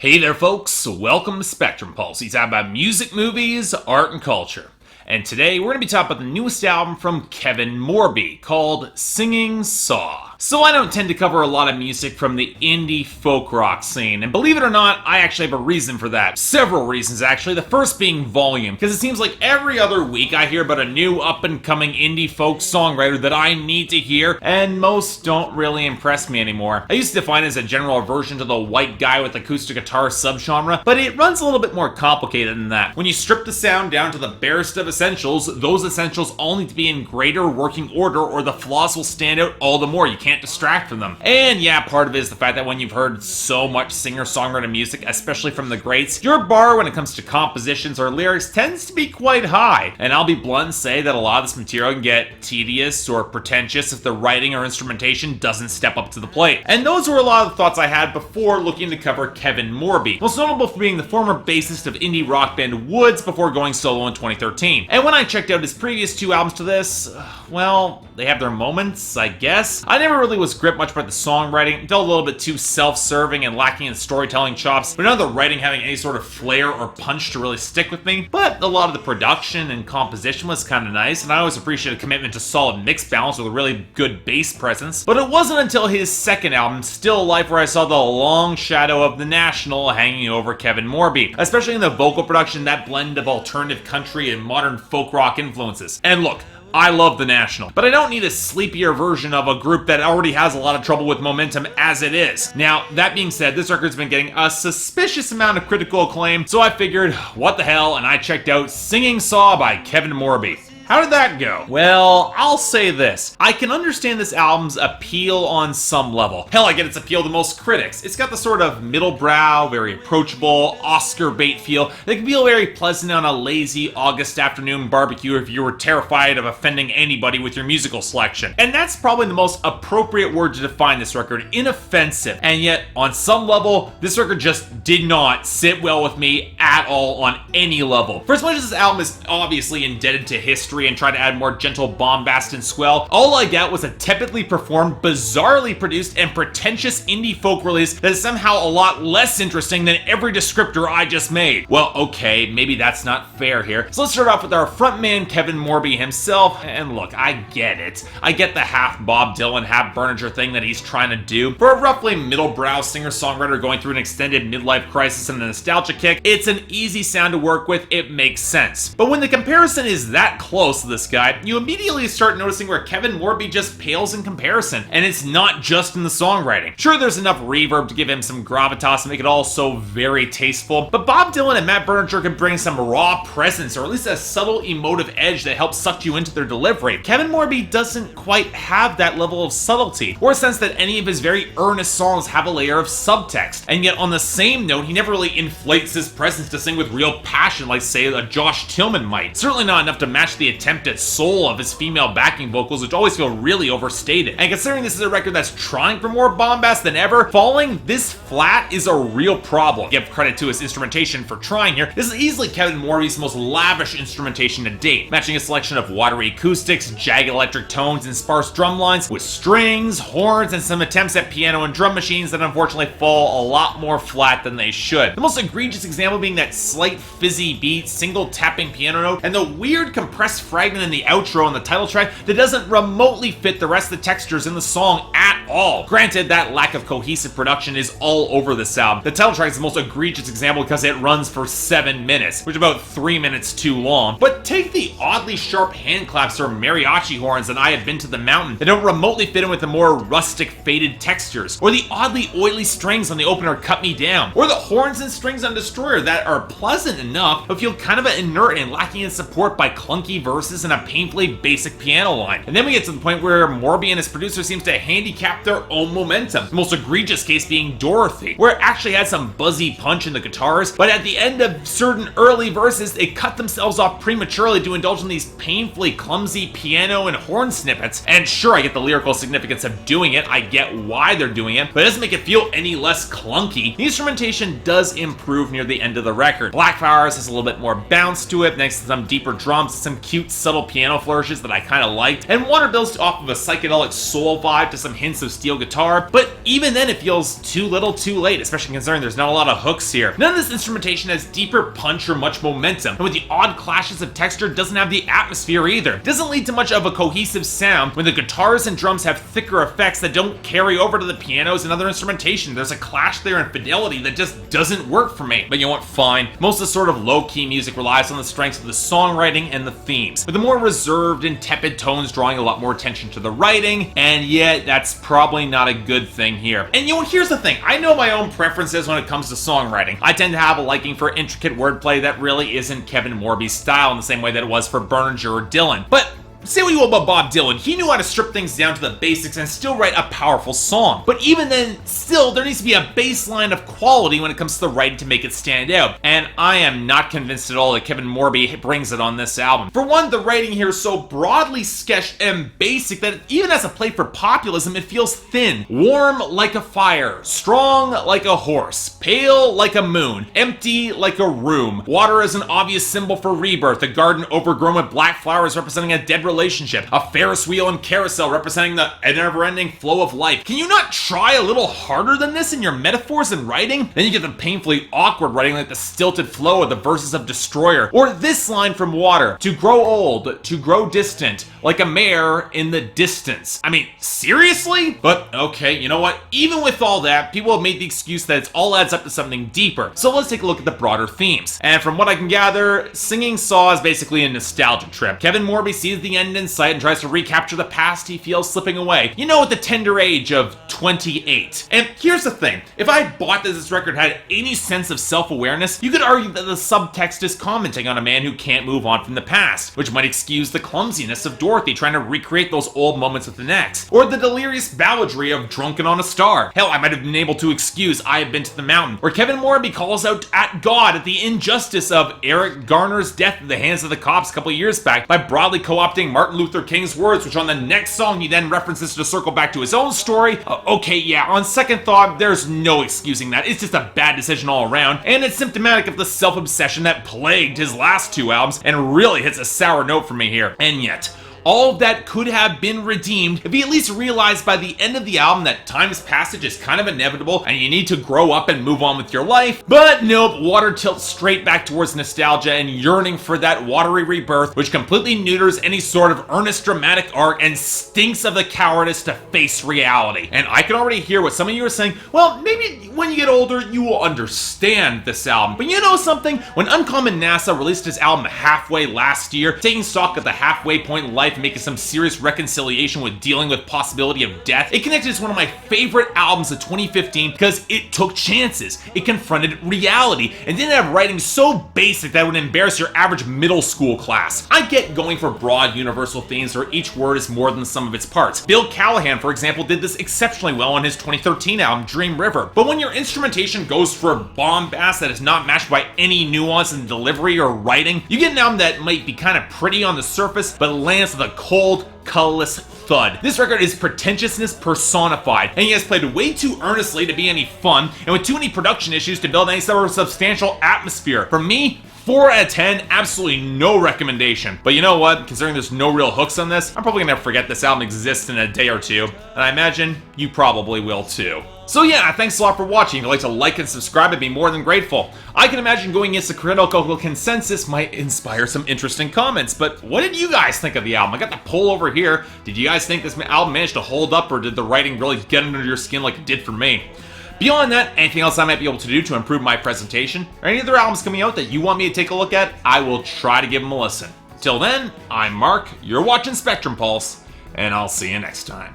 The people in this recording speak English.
Hey there folks, welcome to Spectrum Pulse. We talk about music, movies, art, and culture. And today we're going to be talking about the newest album from Kevin Morby called Singing Saw. So I don't tend to cover a lot of music from the indie folk rock scene, and believe it or not, I actually have a reason for that. Several reasons actually, the first being volume, because it seems like every other week I hear about a new up-and-coming indie folk songwriter that I need to hear, and most don't really impress me anymore. I used to define it as a general aversion to the white guy with acoustic guitar subgenre, but it runs a little bit more complicated than that. When you strip the sound down to the barest of essentials, those essentials all need to be in greater working order or the flaws will stand out all the more. You can't distract from them. And yeah, part of it is the fact that when you've heard so much singer-songwriter music, especially from the greats, your bar when it comes to compositions or lyrics tends to be quite high. And I'll be blunt and say that a lot of this material can get tedious or pretentious if the writing or instrumentation doesn't step up to the plate. And those were a lot of the thoughts I had before looking to cover Kevin Morby, most notable for being the former bassist of indie rock band Woods before going solo in 2013. And when I checked out his previous two albums to this, well, they have their moments, I guess. I never really was gripped much by the songwriting, felt a little bit too self-serving and lacking in storytelling chops, but none of the writing having any sort of flair or punch to really stick with me. But a lot of the production and composition was kind of nice, and I always appreciate a commitment to solid mix balance with a really good bass presence. But it wasn't until his second album, Still Life, where I saw the long shadow of The National hanging over Kevin Morby, especially in the vocal production, that blend of alternative country and modern folk rock influences. And look, I love The National, but I don't need a sleepier version of a group that already has a lot of trouble with momentum as it is. Now, that being said, this record's been getting a suspicious amount of critical acclaim, so I figured, what the hell, and I checked out Singing Saw by Kevin Morby. How did that go? Well, I'll say this. I can understand this album's appeal on some level. Hell, I get its appeal to most critics. It's got the sort of middle brow, very approachable, Oscar bait feel that can feel very pleasant on a lazy August afternoon barbecue if you were terrified of offending anybody with your musical selection. And that's probably the most appropriate word to define this record, inoffensive. And yet, on some level, this record just did not sit well with me at all on any level. For as much as this album is obviously indebted to history and try to add more gentle bombast and swell, all I got was a tepidly performed, bizarrely produced, and pretentious indie folk release that is somehow a lot less interesting than every descriptor I just made. Well, okay, maybe that's not fair here. So let's start off with our frontman Kevin Morby himself, and look, I get it. I get the half Bob Dylan, half Berninger thing that he's trying to do. For a roughly middle-brow singer-songwriter going through an extended midlife crisis and a nostalgia kick, it's an easy sound to work with, it makes sense. But when the comparison is that close to this guy, you immediately start noticing where Kevin Morby just pales in comparison, and it's not just in the songwriting. Sure, there's enough reverb to give him some gravitas and make it all so very tasteful, but Bob Dylan and Matt Berninger can bring some raw presence, or at least a subtle emotive edge that helps suck you into their delivery. Kevin Morby doesn't quite have that level of subtlety, or a sense that any of his very earnest songs have a layer of subtext, and yet on the same note, he never really inflates his presence to sing with real passion like, say, a Josh Tillman might. Certainly not enough to match the attempted soul of his female backing vocals, which always feel really overstated. And considering this is a record that's trying for more bombast than ever, falling this flat is a real problem. Give credit to his instrumentation for trying here. This is easily Kevin Morby's most lavish instrumentation to date, matching a selection of watery acoustics, jagged electric tones, and sparse drum lines with strings, horns, and some attempts at piano and drum machines that unfortunately fall a lot more flat than they should. The most egregious example being that slight fizzy beat, single tapping piano note, and the weird compressed fragment in the outro on the title track that doesn't remotely fit the rest of the textures in the song at all. Granted, that lack of cohesive production is all over this album. The title track is the most egregious example because it runs for 7 minutes, which is about 3 minutes too long. But take the oddly sharp hand claps or mariachi horns that I Have Been to the Mountain that don't remotely fit in with the more rustic faded textures, or the oddly oily strings on the opener Cut Me Down, or the horns and strings on Destroyer that are pleasant enough but feel kind of inert and lacking in support by clunky verses and a painfully basic piano line. And then we get to the point where Morby and his producer seems to handicap their own momentum. The most egregious case being Dorothy, where it actually had some buzzy punch in the guitars, but at the end of certain early verses, they cut themselves off prematurely to indulge in these painfully clumsy piano and horn snippets. And sure, I get the lyrical significance of doing it, I get why they're doing it, but it doesn't make it feel any less clunky. The instrumentation does improve near the end of the record. Black Flowers has a little bit more bounce to it, thanks to some deeper drums, some cute subtle piano flourishes that I kind of liked, and Water builds off of a psychedelic soul vibe to some hints hints of steel guitar, but even then it feels too little too late, especially considering there's not a lot of hooks here. None of this instrumentation has deeper punch or much momentum, and with the odd clashes of texture doesn't have the atmosphere either. It doesn't lead to much of a cohesive sound when the guitars and drums have thicker effects that don't carry over to the pianos and other instrumentation. There's a clash there in fidelity that just doesn't work for me. But you know what, fine. Most of the sort of low-key music relies on the strengths of the songwriting and the themes, with the more reserved and tepid tones drawing a lot more attention to the writing, and yet that's probably not a good thing here. And you know, here's the thing, I know my own preferences when it comes to songwriting. I tend to have a liking for intricate wordplay that really isn't Kevin Morby's style in the same way that it was for Berninger or Dylan. But say what you will about Bob Dylan, he knew how to strip things down to the basics and still write a powerful song. But even then, still, there needs to be a baseline of quality when it comes to the writing to make it stand out. And I am not convinced at all that Kevin Morby brings it on this album. For one, the writing here is so broadly sketched and basic that even as a play for populism, it feels thin. Warm like a fire, strong like a horse, pale like a moon, empty like a room. Water is an obvious symbol for rebirth, a garden overgrown with black flowers representing a dead relationship, a Ferris wheel and carousel representing the never-ending flow of life. Can you not try a little harder than this in your metaphors and writing? Then you get the painfully awkward writing like the stilted flow of the verses of Destroyer, or this line from Water, to grow old, to grow distant, like a mare in the distance. I mean, seriously? But okay, you know what? Even with all that, people have made the excuse that it all adds up to something deeper. So let's take a look at the broader themes. And from what I can gather, Singing Saw is basically a nostalgia trip. Kevin Morby sees the end in sight and tries to recapture the past he feels slipping away. You know, at the tender age of 28. And here's the thing, if I bought that this record had any sense of self-awareness, you could argue that the subtext is commenting on a man who can't move on from the past, which might excuse the clumsiness of Dorothy trying to recreate those old moments with an ex, or the delirious balladry of Drunken on a Star. Hell, I might have been able to excuse I Have Been to the Mountain, where Kevin Morby calls out at God at the injustice of Eric Garner's death at the hands of the cops a couple years back by broadly co-opting Martin Luther King's words, which on the next song he then references to circle back to his own story. Okay, yeah, on second thought, there's no excusing that. It's just a bad decision all around, and it's symptomatic of the self-obsession that plagued his last two albums and really hits a sour note for me here. And yet, all of that could have been redeemed if he at least realized by the end of the album that time's passage is kind of inevitable and you need to grow up and move on with your life. But nope, Water tilts straight back towards nostalgia and yearning for that watery rebirth, which completely neuters any sort of earnest dramatic art and stinks of the cowardice to face reality. And I can already hear what some of you are saying, well, maybe when you get older, you will understand this album. But you know something? When Uncommon NASA released his album halfway last year, taking stock of the halfway point in life, making some serious reconciliation with dealing with possibility of death, it connected as one of my favorite albums of 2015 because it took chances, it confronted reality, and didn't have writing so basic that it would embarrass your average middle school class. I get going for broad universal themes where each word is more than the sum of its parts. Bill Callahan, for example, did this exceptionally well on his 2013 album Dream River. But when your instrumentation goes for bombast that is not matched by any nuance in delivery or writing, you get an album that might be kind of pretty on the surface, but lands with a cold, colorless thud. This record is pretentiousness personified, and he has played way too earnestly to be any fun, and with too many production issues to build any sort of substantial atmosphere. For me, 4 out of 10, absolutely no recommendation. But you know what? Considering there's no real hooks on this, I'm probably gonna forget this album exists in a day or two, and I imagine you probably will too. So yeah, thanks a lot for watching. If you'd like to like and subscribe, I'd be more than grateful. I can imagine going against the critical consensus might inspire some interesting comments, but what did you guys think of the album? I got the poll over here. Did you guys think this album managed to hold up, or did the writing really get under your skin like it did for me? Beyond that, anything else I might be able to do to improve my presentation, or any other albums coming out that you want me to take a look at, I will try to give them a listen. Till then, I'm Mark, you're watching Spectrum Pulse, and I'll see you next time.